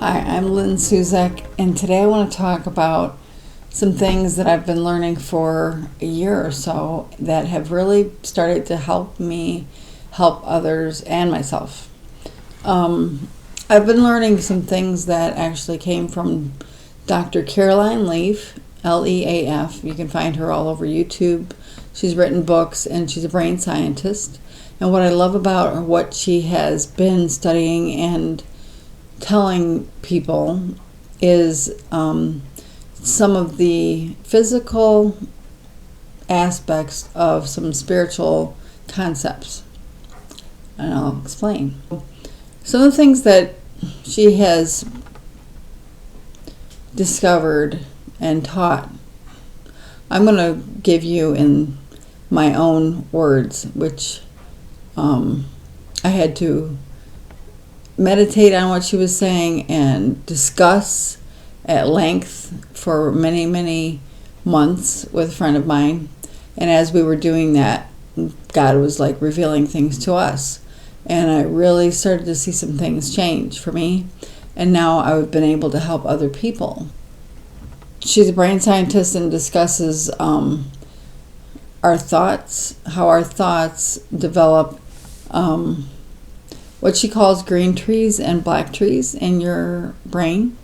Hi, I'm Lynn Suzak, and today I want to talk about some things that I've been learning for a year or so that have really started to help me help others and myself. I've been learning some things that actually came from Dr. Caroline Leaf, Leaf. You can find her all over YouTube. She's written books and she's a brain scientist. And what I love about her, what she has been studying and telling people is some of the physical aspects of some spiritual concepts. And I'll explain. Some of the things that she has discovered and taught, I'm going to give you in my own words, which I had to meditate on what she was saying and discuss at length for many, many months with a friend of mine. And as we were doing that, God was like revealing things to us. And I really started to see some things change for me. And now I've been able to help other people. She's a brain scientist and discusses our thoughts, how our thoughts develop what she calls green trees and black trees in your brain.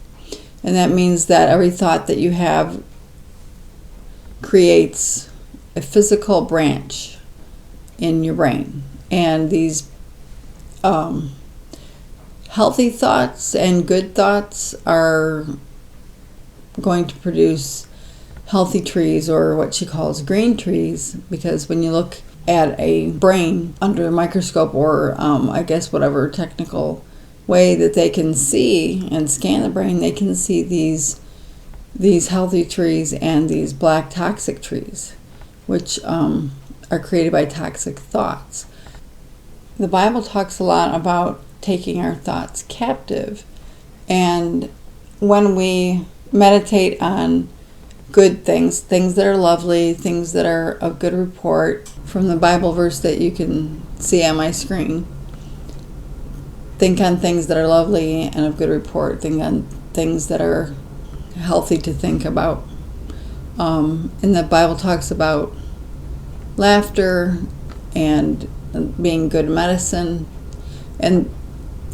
And that means that every thought that you have creates a physical branch in your brain. And these healthy thoughts and good thoughts are going to produce healthy trees, or what she calls green trees, because when you look at a brain under a microscope, or I guess whatever technical way that they can see and scan the brain, they can see these healthy trees and these black toxic trees, which are created by toxic thoughts. The Bible talks a lot about taking our thoughts captive, and when we meditate on good things, things that are lovely, things that are of good report, from the Bible verse that you can see on my screen. Think on things that are lovely and of good report. Think on things that are healthy to think about. And the Bible talks about laughter and being good medicine. And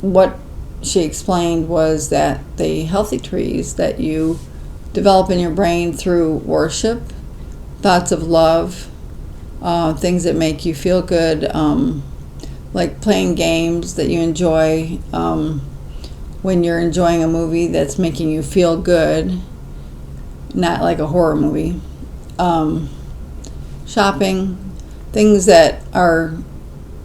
what she explained was that the healthy trees that you develop in your brain through worship, thoughts of love, things that make you feel good, like playing games that you enjoy, when you're enjoying a movie that's making you feel good, not like a horror movie, shopping, things that are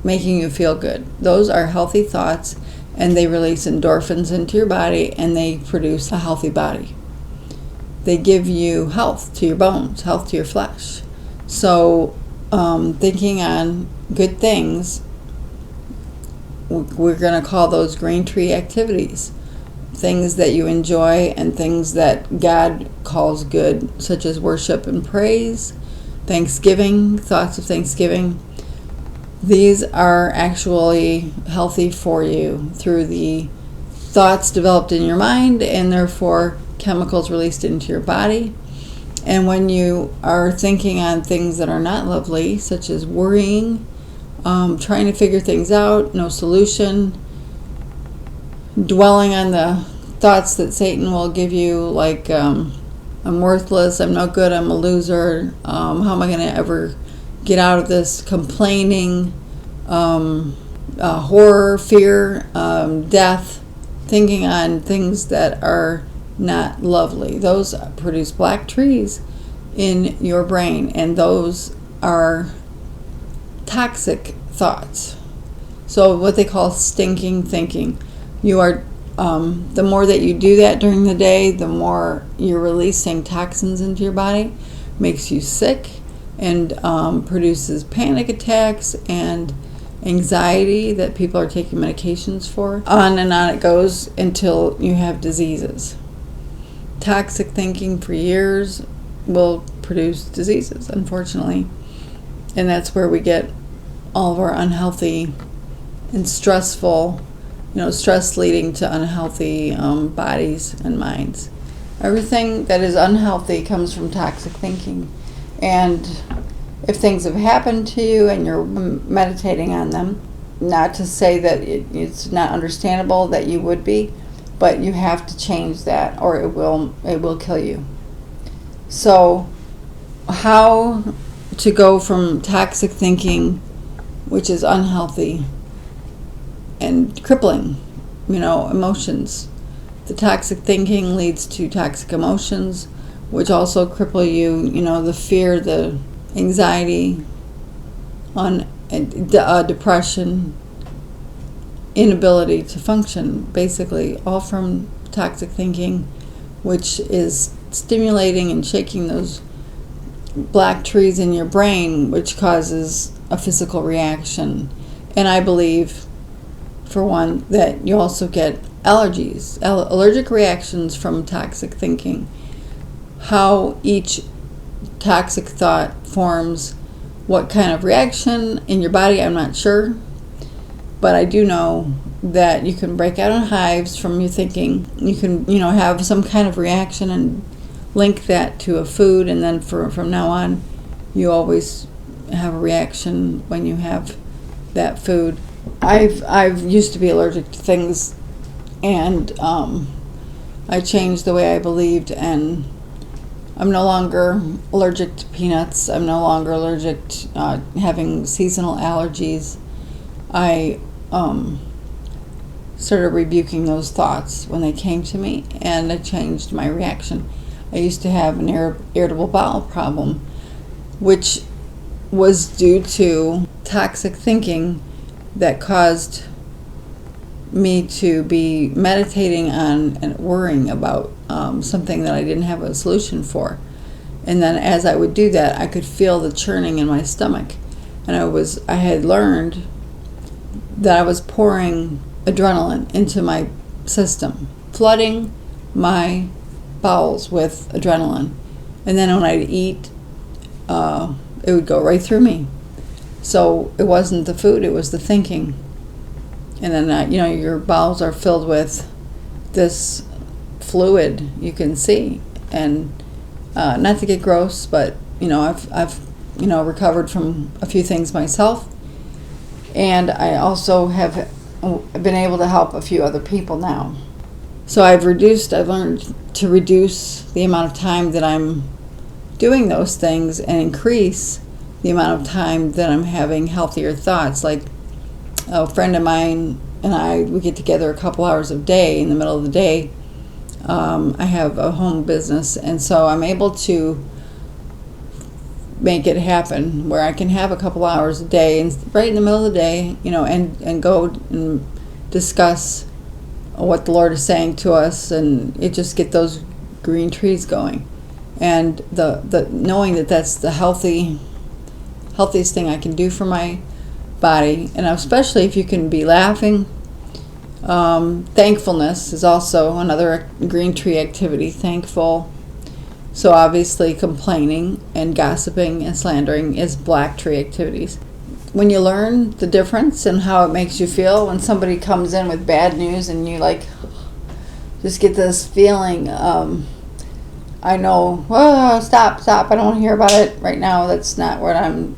making you feel good. Those are healthy thoughts, and they release endorphins into your body, and they produce a healthy body. They give you health to your bones, health to your flesh. So thinking on good things, we're going to call those green tree activities. Things that you enjoy and things that God calls good, such as worship and praise, Thanksgiving, thoughts of Thanksgiving. These are actually healthy for you through the thoughts developed in your mind, and therefore chemicals released into your body. And when you are thinking on things that are not lovely, such as worrying, trying to figure things out, no solution, dwelling on the thoughts that Satan will give you, like I'm worthless, I'm no good, I'm a loser, how am I going to ever get out of this, complaining, horror, fear, death, thinking on things that are not lovely. Those produce black trees in your brain, and those are toxic thoughts. So what they call stinking thinking. You are the more that you do that during the day, the more you're releasing toxins into your body, makes you sick, and produces panic attacks and anxiety that people are taking medications for. On and on it goes until you have diseases. Toxic thinking for years will produce diseases, unfortunately. And that's where we get all of our unhealthy and stressful stress leading to unhealthy bodies and minds. Everything that is unhealthy comes from toxic thinking. And if things have happened to you and you're meditating on them, not to say that it's not understandable that you would be, but you have to change that or it will kill you. So how to go from toxic thinking, which is unhealthy and crippling, emotions. The toxic thinking leads to toxic emotions, which also cripple you, the fear, the anxiety, depression, inability to function, basically all from toxic thinking, which is stimulating and shaking those black trees in your brain, which causes a physical reaction. And I believe, for one, that you also get allergies, allergic reactions from toxic thinking. How each toxic thought forms what kind of reaction in your body, I'm not sure. But I do know that you can break out in hives from your thinking. You can, have some kind of reaction and link that to a food, and then from now on, you always have a reaction when you have that food. I've used to be allergic to things, and I changed the way I believed, and I'm no longer allergic to peanuts. I'm no longer allergic to having seasonal allergies. I started rebuking those thoughts when they came to me, and I changed my reaction. I used to have an irritable bowel problem, which was due to toxic thinking that caused me to be meditating on and worrying about something that I didn't have a solution for. And then as I would do that, I could feel the churning in my stomach. And I had learned that I was pouring adrenaline into my system, flooding my bowels with adrenaline. And then when I'd eat, it would go right through me. So it wasn't the food, it was the thinking. And then, your bowels are filled with this fluid you can see. And not to get gross, but, I've recovered from a few things myself. And I also have been able to help a few other people now. So I've learned to reduce the amount of time that I'm doing those things and increase the amount of time that I'm having healthier thoughts. Like a friend of mine and we get together a couple hours a day in the middle of the day. I have a home business, and so I'm able to make it happen where I can have a couple hours a day, and right in the middle of the day, and go and discuss what the Lord is saying to us, and it just get those green trees going. And the knowing that that's the healthiest thing I can do for my body, and especially if you can be laughing. Thankfulness is also another green tree activity. Thankful. So obviously complaining and gossiping and slandering is black tree activities. When you learn the difference and how it makes you feel when somebody comes in with bad news and you just get this feeling, I know, stop, I don't want to hear about it right now. That's not what I've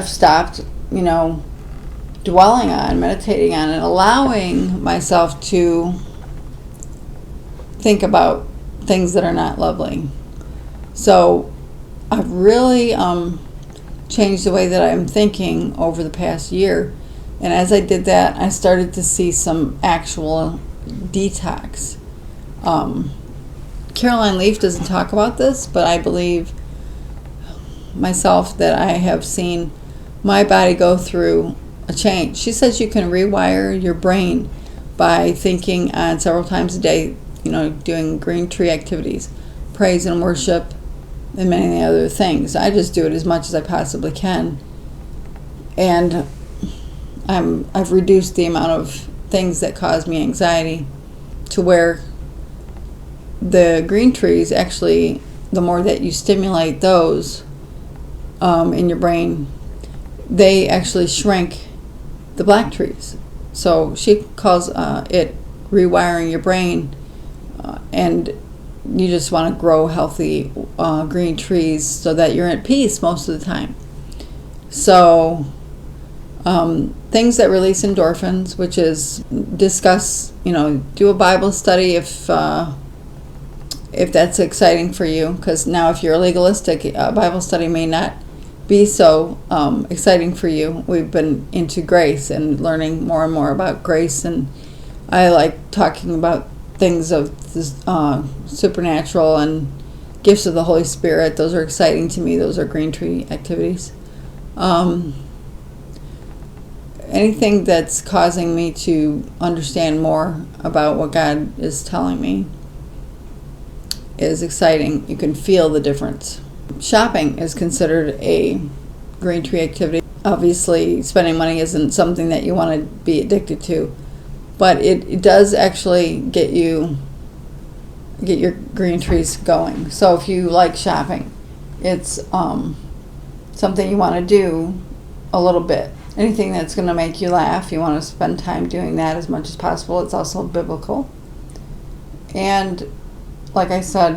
stopped, dwelling on, meditating on, and allowing myself to think about things that are not lovely. So I've really changed the way that I'm thinking over the past year. And as I did that, I started to see some actual detox. Caroline Leaf doesn't talk about this, but I believe myself that I have seen my body go through a change. She says you can rewire your brain by thinking on several times a day, doing green tree activities, praise and worship, and many other things. I just do it as much as I possibly can. And I've reduced the amount of things that cause me anxiety to where the green trees actually, the more that you stimulate those in your brain, they actually shrink the black trees. So she calls it rewiring your brain, and you just want to grow healthy green trees so that you're at peace most of the time. So things that release endorphins, which is discuss, do a Bible study if that's exciting for you, because now if you're legalistic, a Bible study may not be so exciting for you. We've been into grace and learning more and more about grace, and I like talking about things of the supernatural and gifts of the Holy Spirit. Those are exciting to me. Those are green tree activities. Anything that's causing me to understand more about what God is telling me is exciting. You can feel the difference. Shopping is considered a green tree activity. Obviously, spending money isn't something that you want to be addicted to, but it does actually get your green trees going. So if you like shopping, it's something you want to do a little bit. Anything that's going to make you laugh, you want to spend time doing that as much as possible. It's also biblical. And like I said,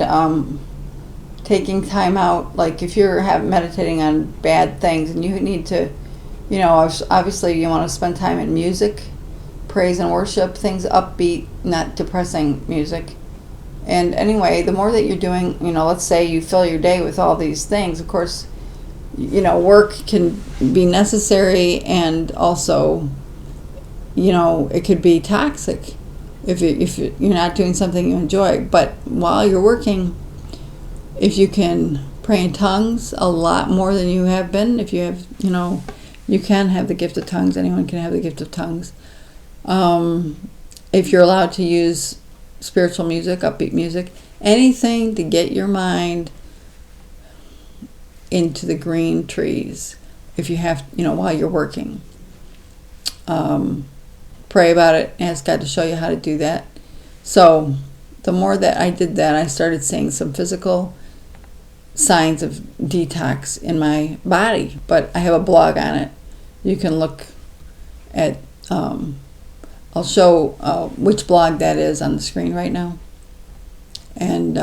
taking time out, like if you're meditating on bad things and you need to, obviously you want to spend time in music, praise and worship, things upbeat, not depressing music. And anyway, the more that you're doing, let's say you fill your day with all these things, of course, work can be necessary, and also, it could be toxic if you're not doing something you enjoy. But while you're working, if you can pray in tongues a lot more than you have been, if you have, you can have the gift of tongues. Anyone can have the gift of tongues. If you're allowed to use spiritual music, upbeat music, anything to get your mind into the green trees. If you have, while you're working, pray about it, ask God to show you how to do that. So the more that I did that, I started seeing some physical signs of detox in my body. But I have a blog on it. You can look at, I'll show which blog that is on the screen right now. And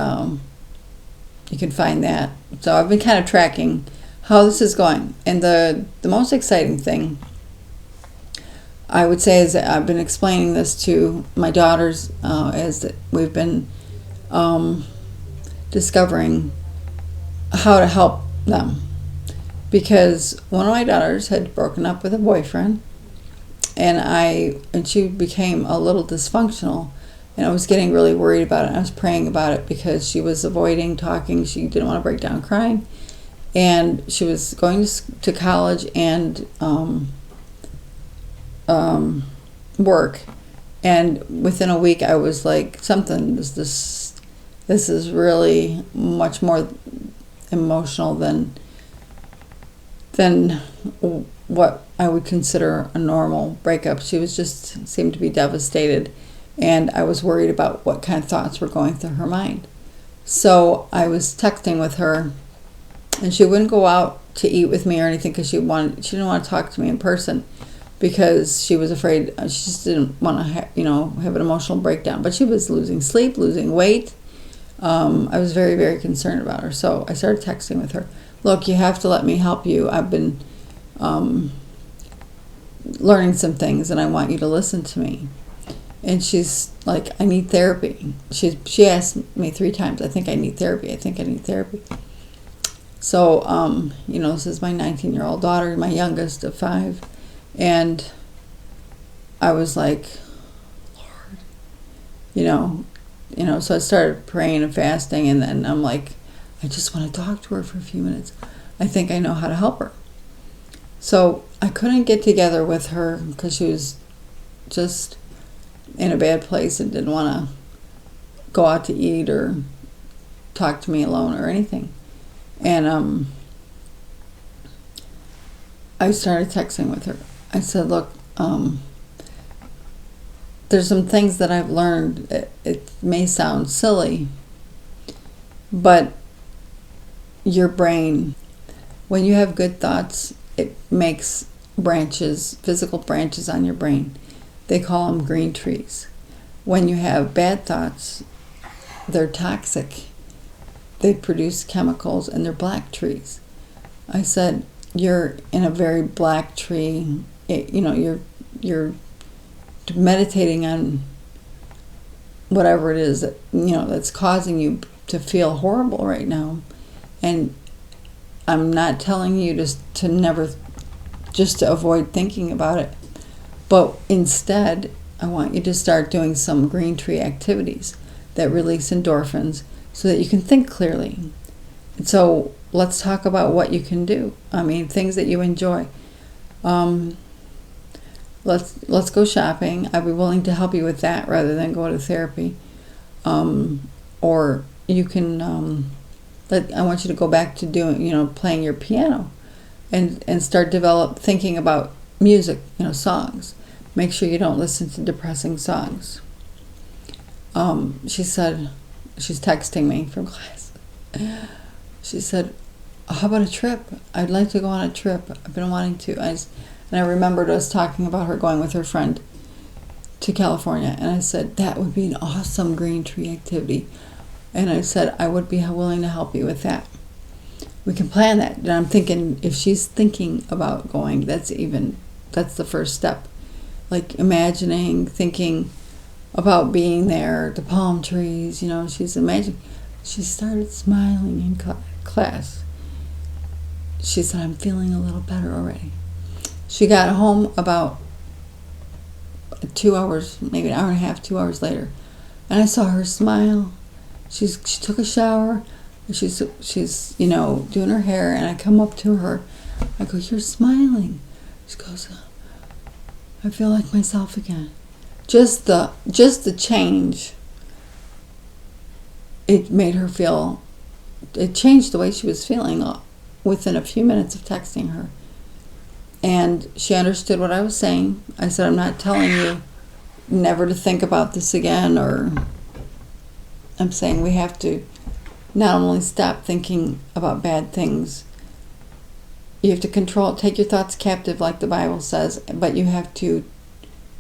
you can find that. So I've been kind of tracking how this is going. And the most exciting thing, I would say, is that I've been explaining this to my daughters as that we've been discovering how to help them. Because one of my daughters had broken up with a boyfriend, and she became a little dysfunctional. And I was getting really worried about it. I was praying about it because she was avoiding talking. She didn't want to break down crying. And she was going to college and work. And within a week, I was like, this is really much more emotional than what I would consider a normal breakup. She seemed to be devastated. And I was worried about what kind of thoughts were going through her mind. So I was texting with her, and she wouldn't go out to eat with me or anything because she didn't want to talk to me in person because she was afraid. She just didn't want to have an emotional breakdown. But she was losing sleep, losing weight. I was very, very concerned about her. So I started texting with her. Look, you have to let me help you. I've been learning some things, and I want you to listen to me. And she's like, I need therapy. She asked me 3 times, I think I need therapy. So, this is my 19-year-old daughter, my youngest of 5. And I was like, Lord, so I started praying and fasting. And then I'm like, I just want to talk to her for a few minutes. I think I know how to help her. So I couldn't get together with her because she was just in a bad place and didn't want to go out to eat or talk to me alone or anything. And I started texting with her. I said, look, there's some things that I've learned. It may sound silly, but your brain, when you have good thoughts, it makes physical branches on your brain. They call them green trees. When you have bad thoughts, they're toxic. They produce chemicals, and they're black trees. I said, you're in a very black tree. You're meditating on whatever it is that that's causing you to feel horrible right now. And I'm not telling you to never, just to avoid thinking about it, but instead I want you to start doing some green tree activities that release endorphins so that you can think clearly. And so let's talk about what you can do. I mean, things that you enjoy. Let's go shopping. I'd be willing to help you with that rather than go to therapy. Or you can, I want you to go back to doing, playing your piano and start thinking about music, songs. Make sure you don't listen to depressing songs. She said, she's texting me from class. She said, how about a trip? I'd like to go on a trip. I've been wanting to. And I remembered us talking about her going with her friend to California. And I said, that would be an awesome green tree activity. And I said, I would be willing to help you with that. We can plan that. And I'm thinking, if she's thinking about going, that's the first step. Like imagining, thinking about being there, the palm trees, she's imagining. She started smiling in class. She said, I'm feeling a little better already. She got home about 2 hours, maybe an hour and a half, 2 hours later. And I saw her smile. She took a shower. She's doing her hair, and I come up to her. I go, you're smiling. She goes, I feel like myself again. Just the change, it made her feel, it changed the way she was feeling within a few minutes of texting her. And she understood what I was saying. I said, I'm not telling you never to think about this again, or I'm saying we have to not only stop thinking about bad things, you have to take your thoughts captive like the Bible says, but you have to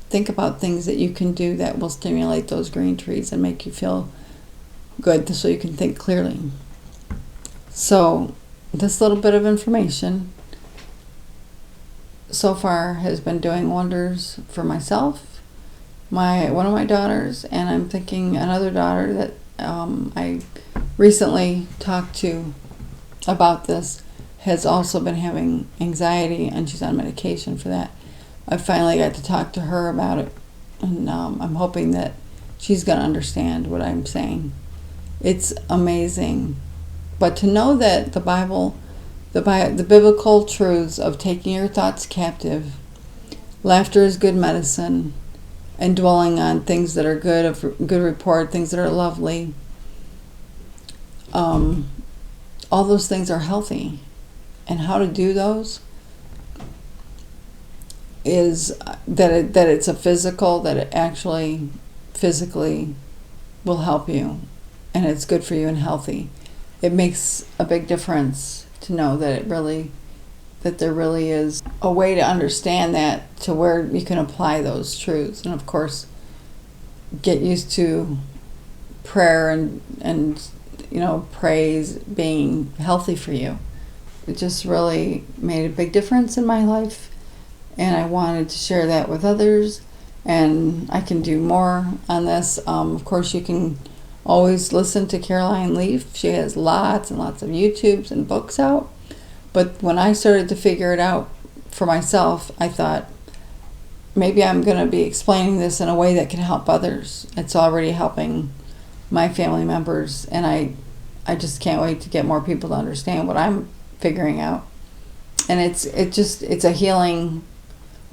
think about things that you can do that will stimulate those green trees and make you feel good so you can think clearly. So this little bit of information so far has been doing wonders for myself, one of my daughters, and I'm thinking another daughter that I recently talked to about this has also been having anxiety, and she's on medication for that. I finally got to talk to her about it, and I'm hoping that she's going to understand what I'm saying. It's amazing. But to know that the Bible, the biblical truths of taking your thoughts captive, laughter is good medicine, and dwelling on things that are good, of good report, things that are lovely, all those things are healthy. And how to do those is that it's a physical, that it actually physically will help you, and it's good for you and healthy. It makes a big difference to know that there really is a way to understand that, to where you can apply those truths. And of course, get used to prayer and praise being healthy for you. It just really made a big difference in my life, and I wanted to share that with others, and I can do more on this. Of course, you can always listen to Caroline Leaf. She has lots and lots of YouTubes and books out. But when I started to figure it out for myself, I thought, maybe I'm going to be explaining this in a way that can help others. It's already helping my family members, and I just can't wait to get more people to understand what I'm figuring out. And it's a healing.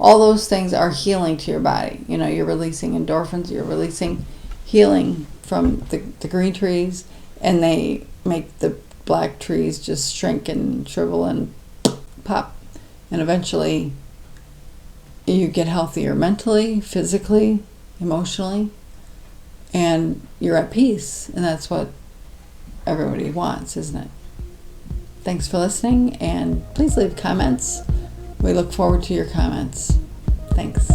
All those things are healing to your body. You're releasing endorphins, you're releasing healing from the green trees, and they make the black trees just shrink and shrivel and pop. And eventually you get healthier mentally, physically, emotionally, and you're at peace. And that's what everybody wants, isn't it? Thanks for listening, and please leave comments. We look forward to your comments. Thanks.